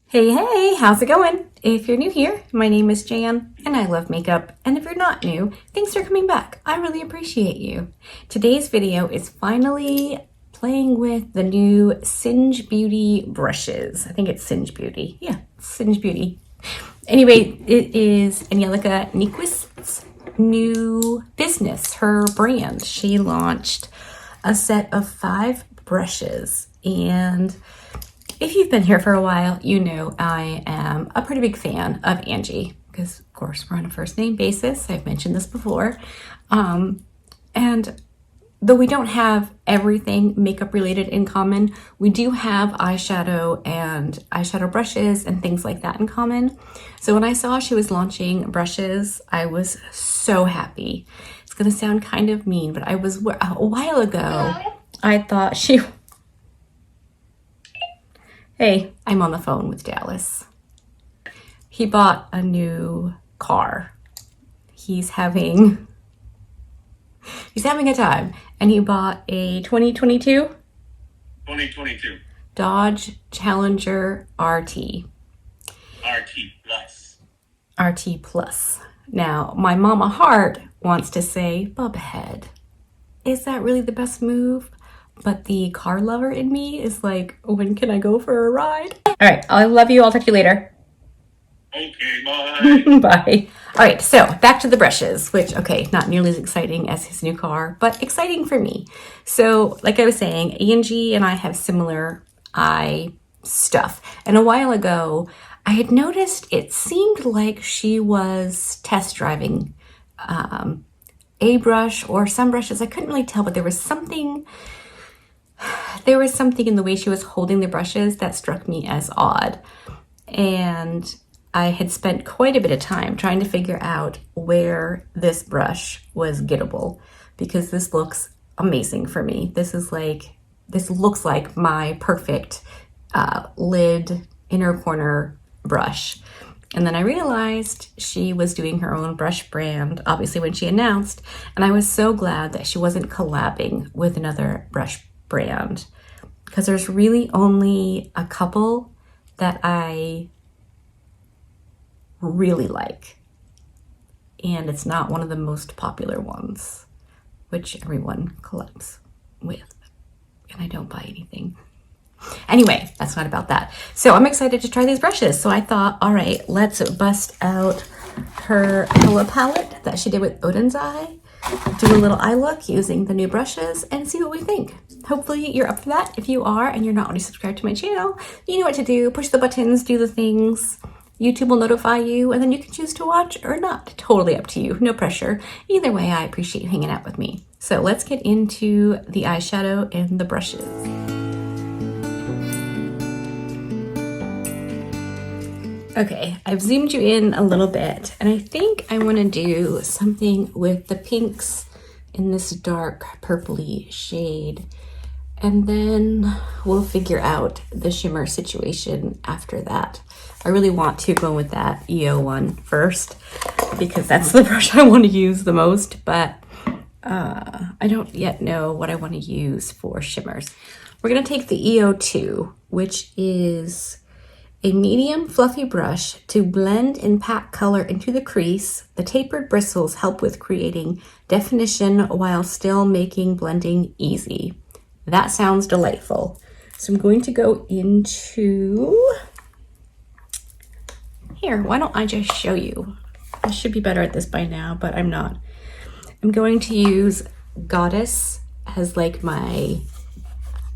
Hey, hey, how's it going? If you're new here, my name is Jan and I love makeup. And if you're not new, thanks for coming back. I really appreciate you. Today's video is finally playing with the new Singe Beauty brushes. I think it's Singe Beauty. Yeah, Singe Beauty. Anyway, it is Angelica Nyquist's new business, her brand. She launched a set of 5 brushes, and if you've been here for a while, you know I am a pretty big fan of Angie because, of course, we're on a first name basis. I've mentioned this before. And though we don't have everything makeup related in common, we do have eyeshadow and eyeshadow brushes and things like that in common. So when I saw she was launching brushes, I was so happy. It's going to sound kind of mean, but a while ago, I thought she... Hey, I'm on the phone with Dallas. He bought a new car. He's having a time, and he bought a 2022 Dodge Challenger RT. RT Plus. Now, my mama heart wants to say, Bubhead, is that really the best move? But the car lover in me is like, when can I go for a ride? All right, I love you. I'll talk to you later. Okay, bye. Bye. All right, so back to the brushes, which, okay, not nearly as exciting as his new car, but exciting for me. So like I was saying, Angie and I have similar eye stuff. And a while ago, I had noticed it seemed like she was test driving a brush or some brushes. I couldn't really tell, but there was something in the way she was holding the brushes that struck me as odd. And I had spent quite a bit of time trying to figure out where this brush was gettable, because this looks amazing for me. This looks like my perfect lid inner corner brush. And then I realized she was doing her own brush brand, obviously, when she announced, and I was so glad that she wasn't collabing with another brush brand, because there's really only a couple that I really like, and it's not one of the most popular ones, which everyone collabs with, and I don't buy anything. Anyway, that's not about that. So I'm excited to try these brushes. So I thought, all right, let's bust out her color palette that she did with Odin's Eye, do a little eye look using the new brushes, and see what we think. Hopefully you're up for that. If you are and you're not already subscribed to my channel, you know what to do. Push the buttons, do the things. YouTube will notify you, and then you can choose to watch or not. Totally up to you. No pressure. Either way, I appreciate you hanging out with me. So let's get into the eyeshadow and the brushes. Okay, I've zoomed you in a little bit, and I think I want to do something with the pinks in this dark purpley shade, and then we'll figure out the shimmer situation after that. I really want to go with that EO one first, because that's the brush I want to use the most, but I don't yet know what I want to use for shimmers. We're going to take the EO2, which is a medium fluffy brush to blend and pack color into the crease. The tapered bristles help with creating definition while still making blending easy. That sounds delightful. So I'm going to go into here. Why don't I just show you? I should be better at this by now, but I'm not. I'm going to use Goddess as like my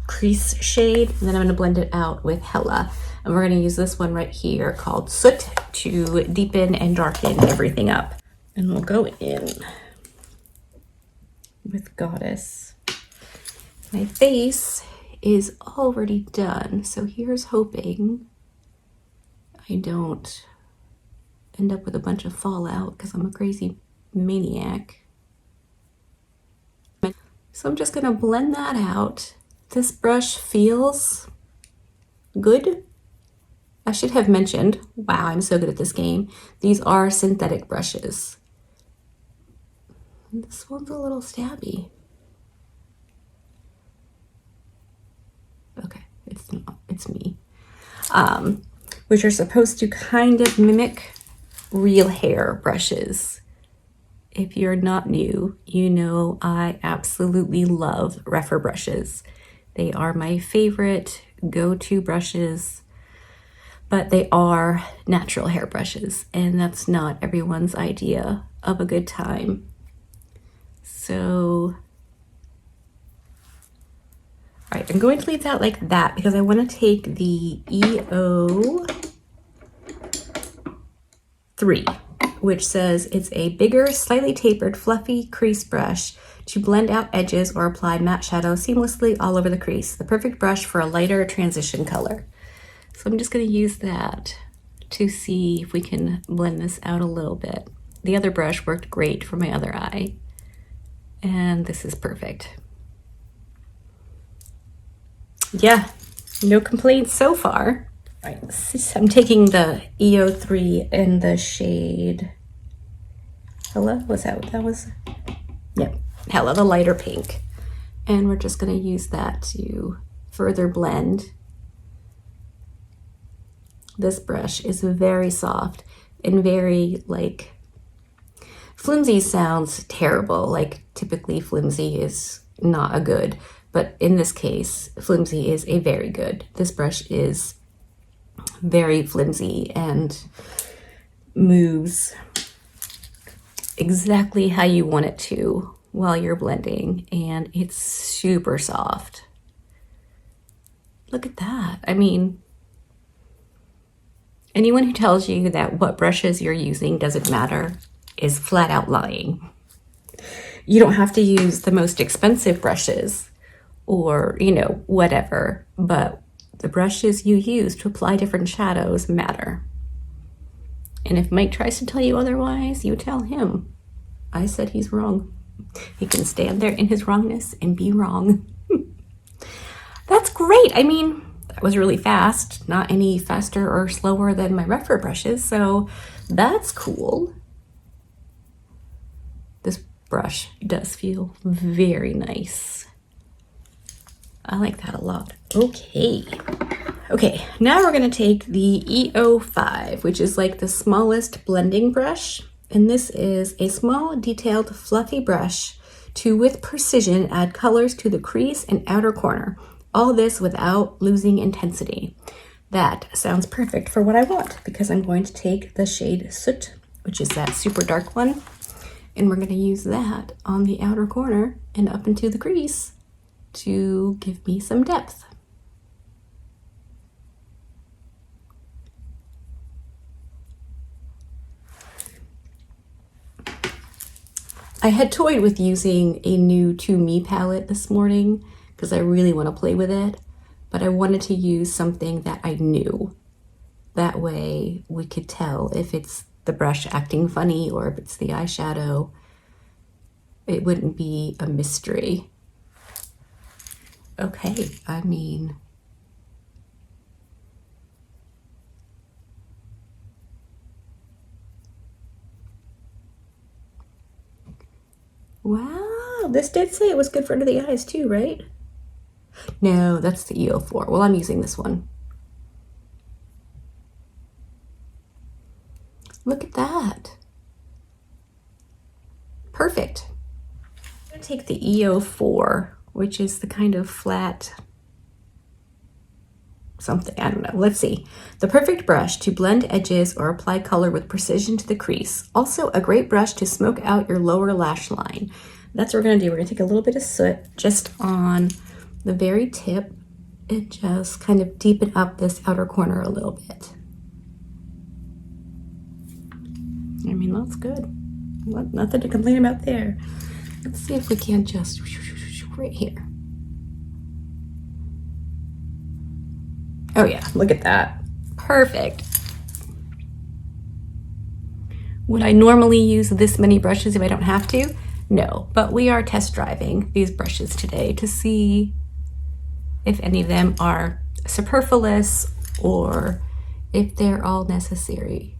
crease shade, and then I'm going to blend it out with Hella. And we're going to use this one right here called Soot to deepen and darken everything up. And we'll go in with Goddess. My face is already done, so here's hoping I don't end up with a bunch of fallout because I'm a crazy maniac. So I'm just going to blend that out. This brush feels good. I should have mentioned, wow, I'm so good at this game. These are synthetic brushes. This one's a little stabby. Okay, it's not, it's me. which are supposed to kind of mimic real hair brushes. If you're not new, you know I absolutely love Rephr brushes. They are my favorite go-to brushes, but they are natural hair brushes, and that's not everyone's idea of a good time. So, all right, I'm going to leave that like that because I want to take the EO3, which says it's a bigger, slightly tapered, fluffy crease brush to blend out edges or apply matte shadow seamlessly all over the crease. The perfect brush for a lighter transition color. So I'm just going to use that to see if we can blend this out a little bit. The other brush worked great for my other eye, and this is perfect. Yeah, no complaints so far. All right, I'm taking the EO3 in the shade Hello, was that what that was? Yep, Hello, the lighter pink. And we're just going to use that to further blend. This brush is very soft and very, like, flimsy sounds terrible. Like, typically flimsy is not a good, but in this case, flimsy is a very good. This brush is very flimsy and moves exactly how you want it to while you're blending, and it's super soft. Look at that. I mean, anyone who tells you that what brushes you're using doesn't matter is flat out lying. You don't have to use the most expensive brushes or, you know, whatever, but the brushes you use to apply different shadows matter. And if Mike tries to tell you otherwise, you tell him. I said he's wrong. He can stand there in his wrongness and be wrong. That's great. I mean, that was really fast, not any faster or slower than my Rephr brushes, so that's cool. This brush does feel very nice. I like that a lot. Okay, now we're gonna take the EO5, which is like the smallest blending brush. And this is a small, detailed, fluffy brush to, with precision, add colors to the crease and outer corner. All this without losing intensity. That sounds perfect for what I want, because I'm going to take the shade Soot, which is that super dark one, and we're going to use that on the outer corner and up into the crease to give me some depth. I had toyed with using a new To Me palette this morning because I really want to play with it, but I wanted to use something that I knew. That way we could tell if it's the brush acting funny or if it's the eyeshadow. It wouldn't be a mystery. Okay, I mean, wow, this did say it was good for under the eyes too, right? No, that's the EO4. Well, I'm using this one. Look at that. Perfect. I'm going to take the EO4, which is the kind of flat something, I don't know, let's see. The perfect brush to blend edges or apply color with precision to the crease. Also a great brush to smoke out your lower lash line. That's what we're gonna do. We're gonna take a little bit of soot just on the very tip and just kind of deepen up this outer corner a little bit. I mean, that's good. Nothing to complain about there. Let's see if we can just right here. Oh yeah, look at that. Perfect. Would I normally use this many brushes if I don't have to? No, but we are test driving these brushes today to see if any of them are superfluous or if they're all necessary.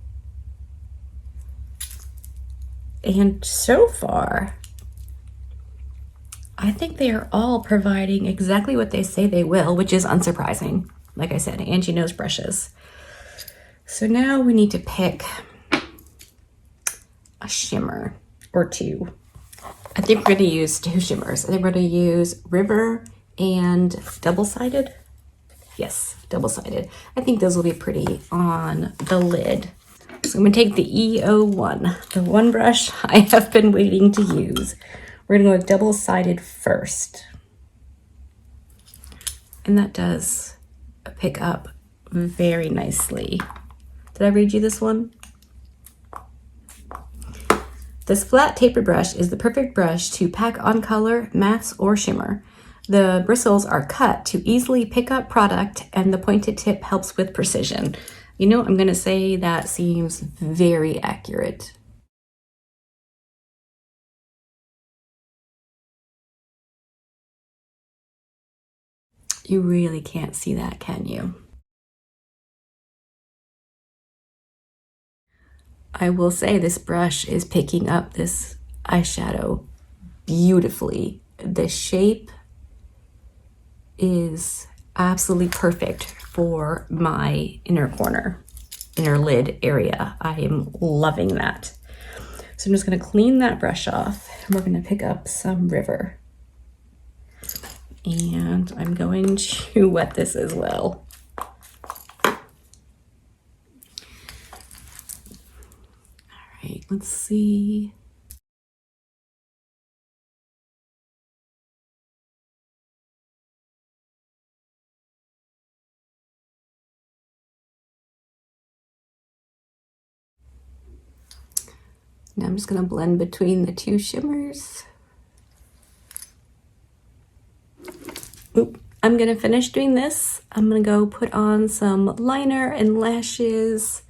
And so far, I think they are all providing exactly what they say they will, which is unsurprising. Like I said, Angie knows brushes. So now we need to pick a shimmer or two. I think we're going to use two shimmers. I think we're going to use River and double-sided. Yes, double-sided. I think those will be pretty on the lid. So I'm going to take the EO1, the one brush I have been waiting to use. We're going to go with double-sided first. And that does pick up very nicely. Did I read you this one? This flat tapered brush is the perfect brush to pack on color, mattes, or shimmer. The bristles are cut to easily pick up product, and the pointed tip helps with precision. You know, I'm gonna say that seems very accurate. You really can't see that, can you? I will say this brush is picking up this eyeshadow beautifully. The shape is absolutely perfect for my inner corner, inner lid area. I am loving that. So I'm just going to clean that brush off, and we're going to pick up some River. And I'm going to wet this as well. All right, let's see. Now I'm just going to blend between the two shimmers. Oop. I'm going to finish doing this. I'm going to go put on some liner and lashes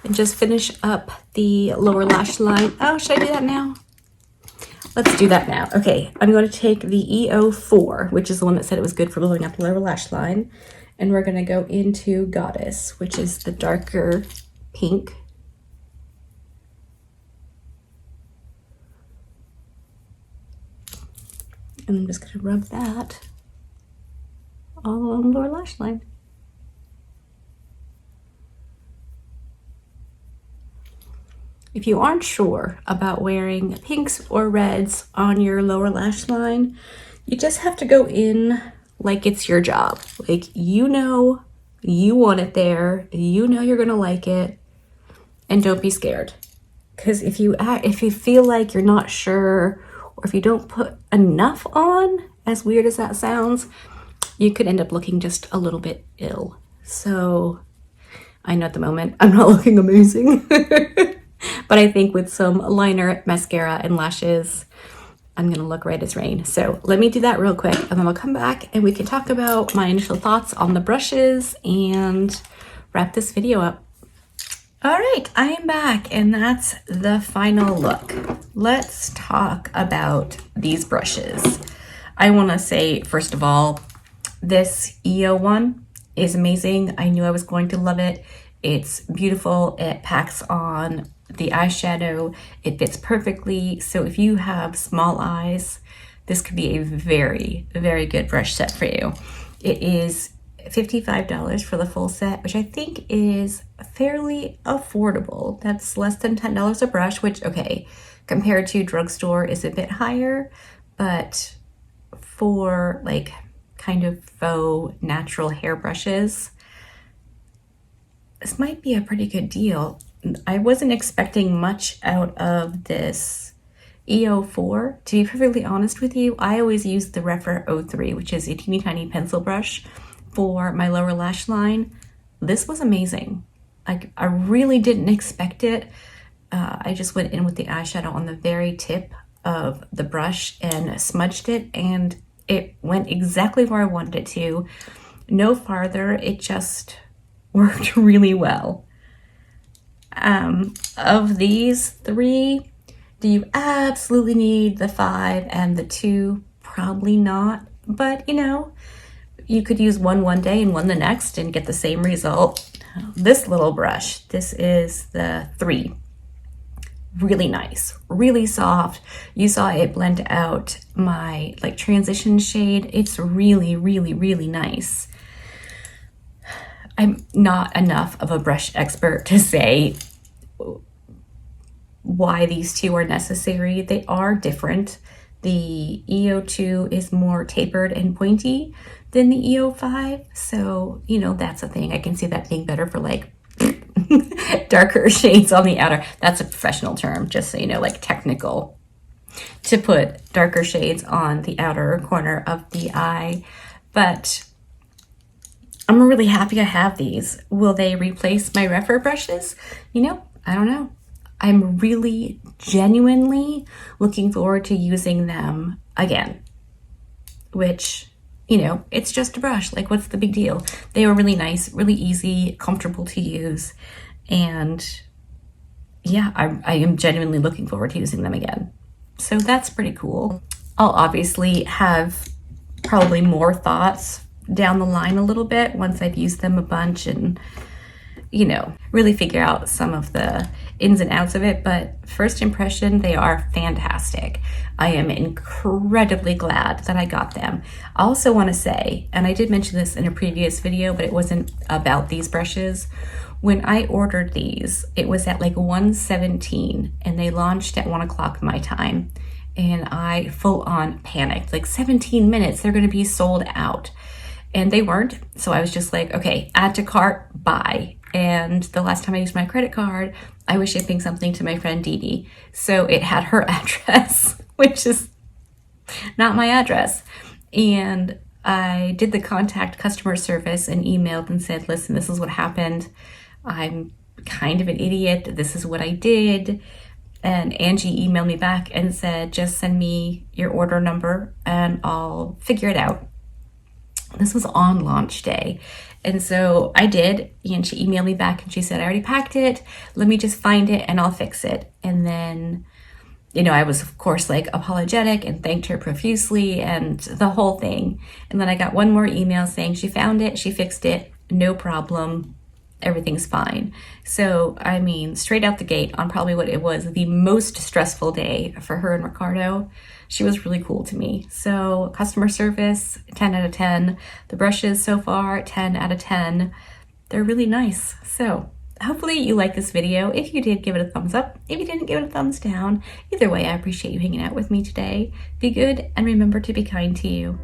and just finish up the lower lash line. Oh, should I do that now? Let's do that now. Okay, I'm going to take the EO4, which is the one that said it was good for blowing up the lower lash line, and we're going to go into Goddess, which is the darker pink. And I'm just going to rub that all along the lower lash line. If you aren't sure about wearing pinks or reds on your lower lash line, you just have to go in like it's your job. Like, you know you want it there, you know you're gonna like it, and don't be scared. Because if you feel like you're not sure, or if you don't put enough on, as weird as that sounds, you could end up looking just a little bit ill. So I know at the moment I'm not looking amazing. But I think with some liner, mascara, and lashes, I'm gonna look right as rain. So let me do that real quick, and then I'll come back and we can talk about my initial thoughts on the brushes and wrap this video up. All right, I am back, and that's the final look. Let's talk about these brushes. I wanna say, first of all, this EO1 is amazing. I knew I was going to love it. It's beautiful. It packs on the eyeshadow. It fits perfectly. So if you have small eyes, this could be a very, very good brush set for you. It is $55 for the full set, which I think is fairly affordable. That's less than $10 a brush, which, okay, compared to drugstore is a bit higher, but for like kind of faux natural hair brushes, this might be a pretty good deal. I wasn't expecting much out of this EO4. To be perfectly honest with you, I always use the Rephr 03, which is a teeny tiny pencil brush for my lower lash line. This was amazing. I really didn't expect it. I just went in with the eyeshadow on the very tip of the brush and smudged it, and it went exactly where I wanted it to. No farther. It just worked really well. Of these three, do you absolutely need the 5 and the 2? Probably not, but you know, you could use one day and one the next and get the same result. This little brush, this is the 3. Really nice, really soft. You saw it blend out my like transition shade. It's really, really, really nice. I'm not enough of a brush expert to say why these two are necessary. They are different. The EO2 is more tapered and pointy than the EO5. So, you know, that's a thing. I can see that being better for like darker shades on the outer. That's a professional term, just so you know, like technical. To put darker shades on the outer corner of the eye. But I'm really happy I have these. Will they replace my Rephr brushes? You know, I don't know. I'm really genuinely looking forward to using them again, which, you know, it's just a brush. Like, what's the big deal? They were really nice, really easy, comfortable to use. And yeah, I am genuinely looking forward to using them again. So that's pretty cool. I'll obviously have probably more thoughts down the line a little bit once I've used them a bunch and, you know, really figure out some of the ins and outs of it. But first impression, they are fantastic. I am incredibly glad that I got them. I also want to say, and I did mention this in a previous video, but it wasn't about these brushes. When I ordered these, it was at like 1:17 and they launched at 1 o'clock my time. And I full on panicked, like 17 minutes, they're gonna be sold out. And they weren't. So I was just like, okay, add to cart, buy. And the last time I used my credit card, I was shipping something to my friend Dee Dee. So it had her address, which is not my address. And I did the contact customer service and emailed and said, listen, this is what happened. I'm kind of an idiot. This is what I did. And Angie emailed me back and said, just send me your order number and I'll figure it out. This was on launch day. And so I did, and she emailed me back and she said, I already packed it. Let me just find it and I'll fix it. And then, you know, I was of course like apologetic and thanked her profusely and the whole thing. And then I got one more email saying she found it, she fixed it, no problem, everything's fine. So, I mean, straight out the gate on probably what it was the most stressful day for her and Ricardo, she was really cool to me. So customer service, 10 out of 10. The brushes so far, 10 out of 10. They're really nice. So hopefully you like this video. If you did, give it a thumbs up. If you didn't, give it a thumbs down. Either way, I appreciate you hanging out with me today. Be good and remember to be kind to you.